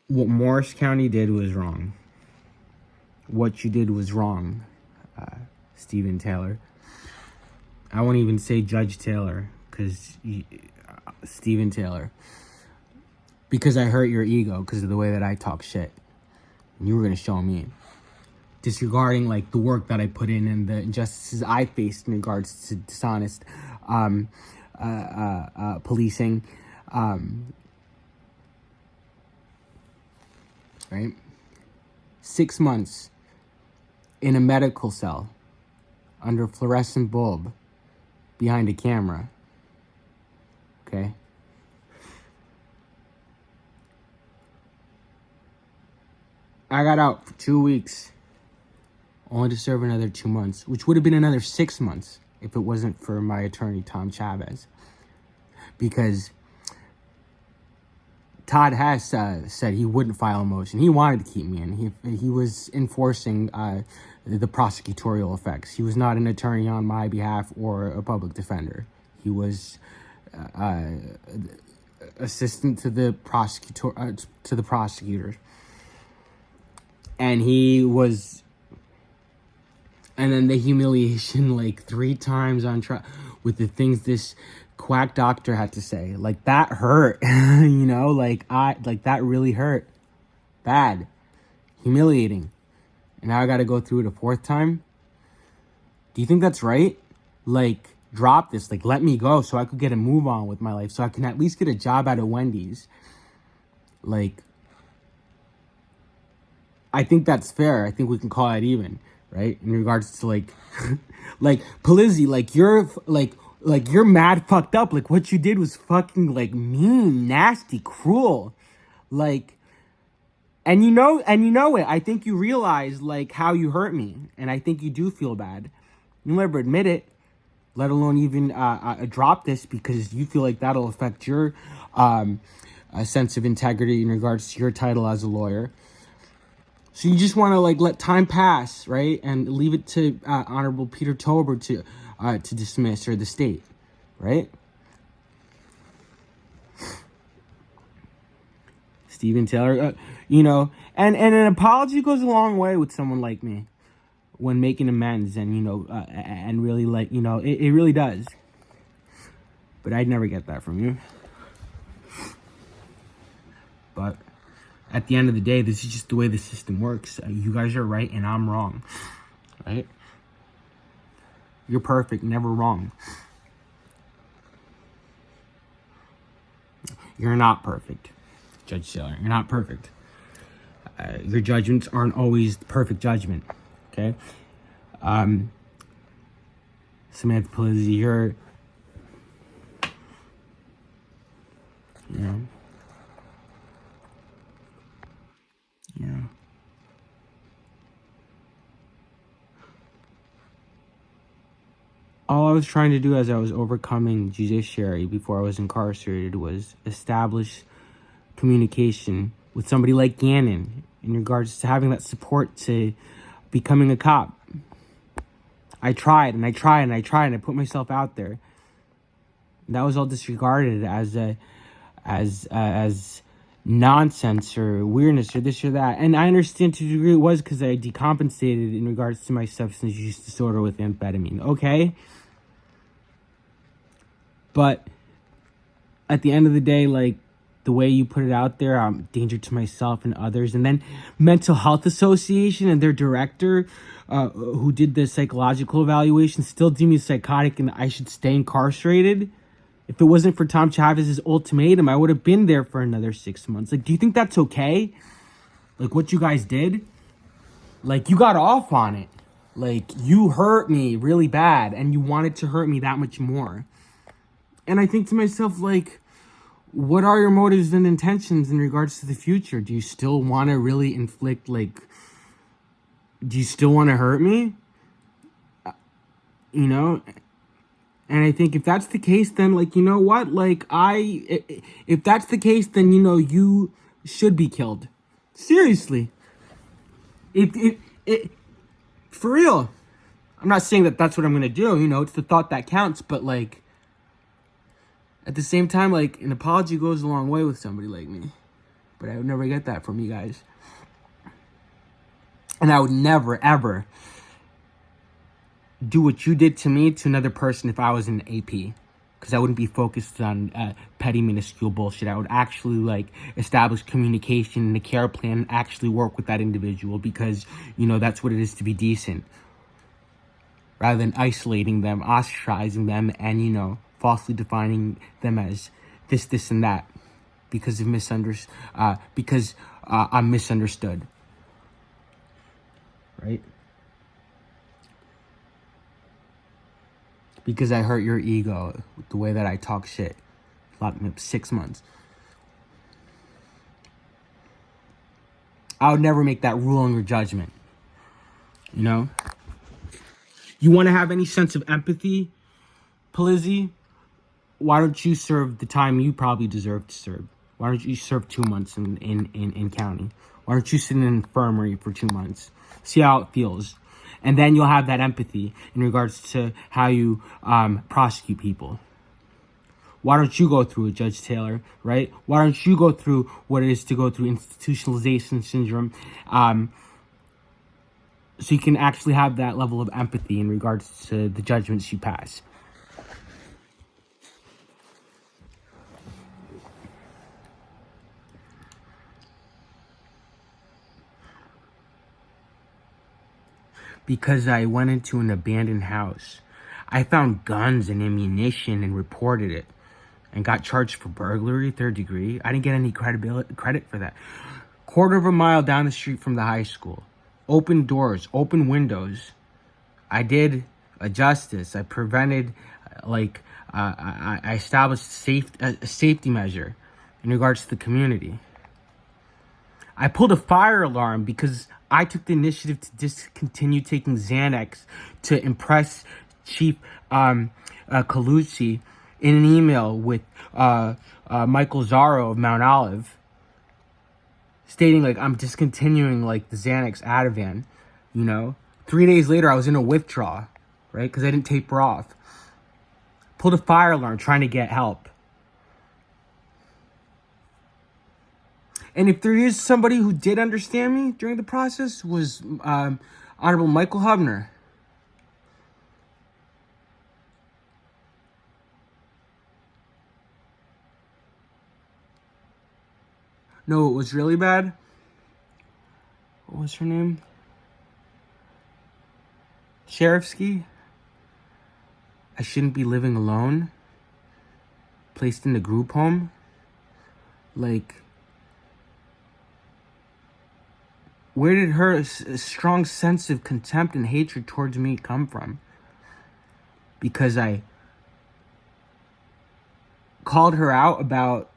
What Morris County did was wrong. What you did was wrong, Stephen Taylor. I won't even say Judge Taylor, because Stephen Taylor. Because I hurt your ego because of the way that I talk shit. And you were going to show me. Disregarding, like, the work that I put in and the injustices I faced in regards to dishonest policing. Right? 6 months in a medical cell under a fluorescent bulb behind a camera. Okay? I got out for 2 weeks, only to serve another 2 months, which would have been another 6 months if it wasn't for my attorney, Tom Chavez. Because Todd Hess said he wouldn't file a motion. He wanted to keep me in. He was enforcing the prosecutorial effects. He was not an attorney on my behalf or a public defender. He was assistant to the prosecutors. And he was, and then the humiliation, like 3 times on trial with the things this quack doctor had to say, like that hurt, you know, like that really hurt, bad, humiliating, and now I got to go through it a 4th time. Do you think that's right? Like, drop this, like let me go so I could get a move on with my life, so I can at least get a job at a Wendy's. Like, I think that's fair. I think we can call it even, right? In regards to like, like Polizzi, like you're mad fucked up. Like what you did was fucking like mean, nasty, cruel, like, and you know it. I think you realize like how you hurt me, and I think you do feel bad. You'll never admit it, let alone even drop this because you feel like that'll affect your sense of integrity in regards to your title as a lawyer. So you just want to like let time pass, right, and leave it to Honorable Peter Tober to dismiss, or the state, right? Stephen Taylor, you know, and an apology goes a long way with someone like me when making amends, and you know, and really like, you know, it really does. But I'd never get that from you. But at the end of the day, this is just the way the system works. You guys are right and I'm wrong, right? You're perfect, never wrong. You're not perfect, Judge Taylor. You're not perfect. Your judgments aren't always the perfect judgment, okay? Samantha Polizzi, you're, you know, all I was trying to do as I was overcoming judiciary before I was incarcerated was establish communication with somebody like Gannon in regards to having that support to becoming a cop. I tried and I tried and I tried and I put myself out there. That was all disregarded as nonsense or weirdness or this or that. And I understand to a degree it was because I decompensated in regards to my substance use disorder with amphetamine. Okay? But at the end of the day, like, the way you put it out there, I'm a danger to myself and others. And then Mental Health Association and their director, who did the psychological evaluation, still deemed me psychotic and I should stay incarcerated. If it wasn't for Tom Chavez's ultimatum, I would have been there for another 6 months. Like, do you think that's okay? Like, what you guys did? Like, you got off on it. Like, you hurt me really bad, and you wanted to hurt me that much more. And I think to myself, like, what are your motives and intentions in regards to the future? Do you still want to really inflict, like, do you still want to hurt me? You know? And I think if that's the case, then, like, you know what? Like, if that's the case, then, you know, you should be killed. Seriously. For real. I'm not saying that that's what I'm going to do. You know, it's the thought that counts. But, like, at the same time, like, an apology goes a long way with somebody like me. But I would never get that from you guys. And I would never, ever do what you did to me to another person if I was in AP. Because I wouldn't be focused on petty, minuscule bullshit. I would actually, like, establish communication and a care plan and actually work with that individual because, you know, that's what it is to be decent. Rather than isolating them, ostracizing them, and, you know, falsely defining them as this, and that. Because I'm misunderstood. Right? Because I hurt your ego with the way that I talk shit. Locked me up 6 months. I would never make that ruling or judgment. You know? You want to have any sense of empathy, Palizzi? Why don't you serve the time you probably deserve to serve? Why don't you serve 2 months in county? Why don't you sit in an infirmary for 2 months? See how it feels. And then you'll have that empathy in regards to how you prosecute people. Why don't you go through it, Judge Taylor, right? Why don't you go through what it is to go through institutionalization syndrome so you can actually have that level of empathy in regards to the judgments you pass? Because I went into an abandoned house. I found guns and ammunition and reported it and got charged for burglary, 3rd degree. I didn't get any credit for that. Quarter of a mile down the street from the high school. Open doors, open windows. I did a justice. I prevented, I established a safety measure in regards to the community. I pulled a fire alarm because I took the initiative to discontinue taking Xanax to impress Chief Colucci in an email with Michael Zaro of Mount Olive, stating, like, I'm discontinuing, like, the Xanax Ativan, you know? 3 days later, I was in a withdrawal, right? Because I didn't taper off. Pulled a fire alarm trying to get help. And if there is somebody who did understand me during the process, was Honorable Michael Hubner. No, it was really bad. What was her name? Sheriffsky. I shouldn't be living alone. Placed in a group home. Like, where did her strong sense of contempt and hatred towards me come from? Because I called her out about,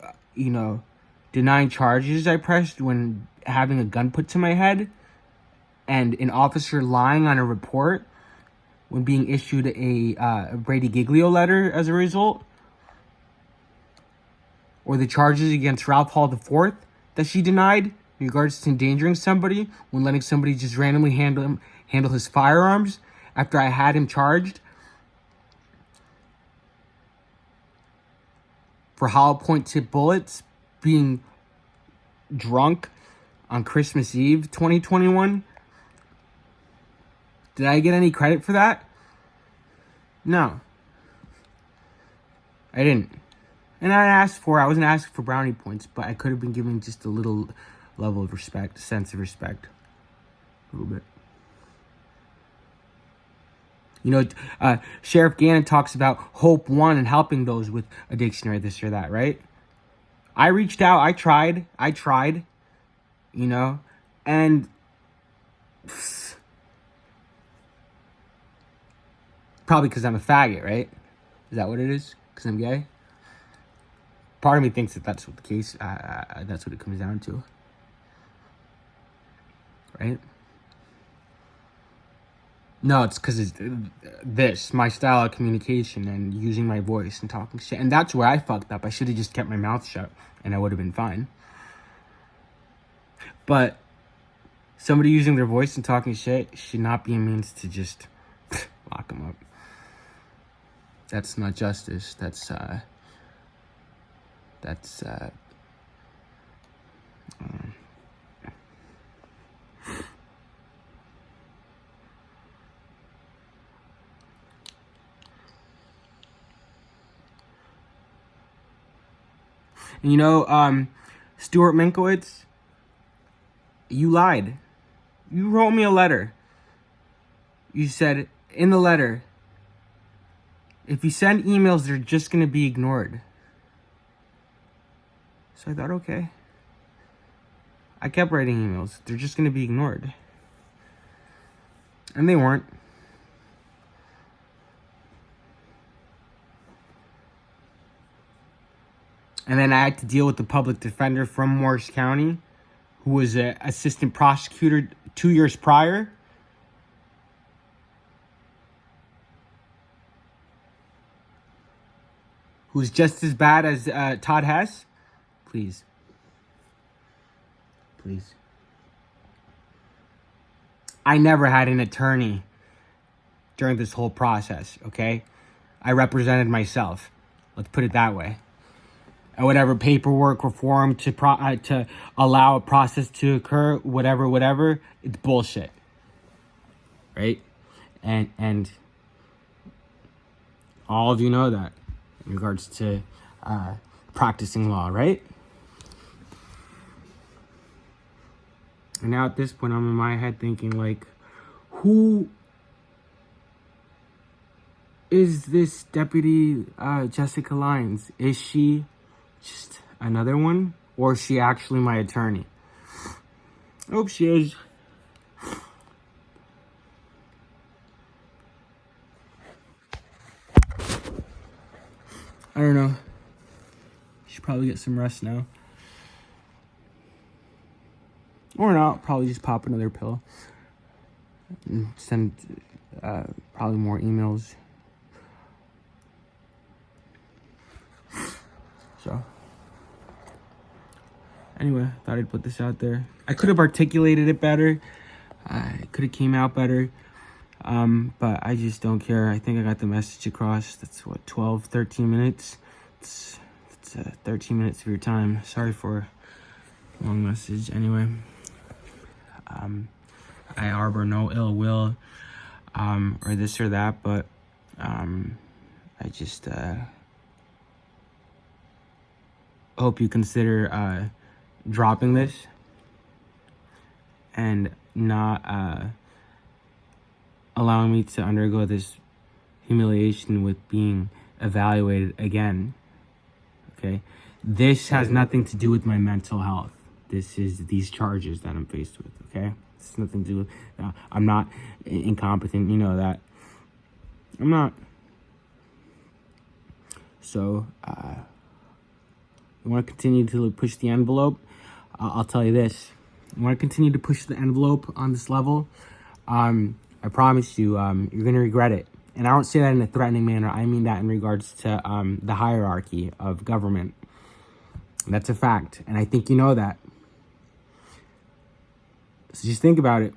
denying charges I pressed when having a gun put to my head, and an officer lying on a report when being issued a Brady Giglio letter as a result, or the charges against Ralph Hall IV that she denied in regards to endangering somebody when letting somebody just randomly handle his firearms after I had him charged for hollow point tip bullets, being drunk on Christmas Eve 2021. Did I get any credit for that? No. I didn't. And I wasn't asking for brownie points, but I could have been given just a little level of respect, a sense of respect. A little bit. Sheriff Gannon talks about Hope One and helping those with addiction or this or that, right? I reached out, I tried, and probably because I'm a faggot, right? Is that what it is? Because I'm gay? Part of me thinks that that's what the case, that's what it comes down to. Right? No, it's because it's my style of communication and using my voice and talking shit. And that's where I fucked up. I should have just kept my mouth shut and I would have been fine. But somebody using their voice and talking shit should not be a means to just lock them up. That's not justice. That's And Stuart Minkowitz, you lied. You wrote me a letter. You said in the letter, if you send emails, they're just going to be ignored. So I thought, okay. I kept writing emails. They're just going to be ignored. And they weren't. And then I had to deal with the public defender from Morris County, who was an assistant prosecutor 2 years prior. Who's just as bad as Todd Hess. Please. Please. I never had an attorney during this whole process, okay? I represented myself. Let's put it that way. And whatever paperwork reform to allow a process to occur, whatever, it's bullshit. Right? And all of you know that in regards to practicing law, right? And now at this point, I'm in my head thinking, like, who is this Deputy Jessica Lyons? Is she just another one? Or is she actually my attorney? I hope she is. I don't know. Should probably get some rest now. Or not, probably just pop another pill. And send probably more emails. So, anyway, thought I'd put this out there. I could have articulated it better. I could have came out better. But I just don't care. I think I got the message across. That's what, 12, 13 minutes? It's 13 minutes of your time. Sorry for a long message. Anyway, I harbor no ill will, or this or that, but, I just, hope you consider, dropping this and not, allowing me to undergo this humiliation with being evaluated again. Okay? This has nothing to do with my mental health. This is these charges that I'm faced with, okay? This has nothing to do with... I'm not incompetent, you know that. I'm not. So, I want to continue to push the envelope. I'll tell you this. I want to continue to push the envelope on this level. I promise you, you're going to regret it. And I don't say that in a threatening manner. I mean that in regards to the hierarchy of government. That's a fact. And I think you know that. So just think about it.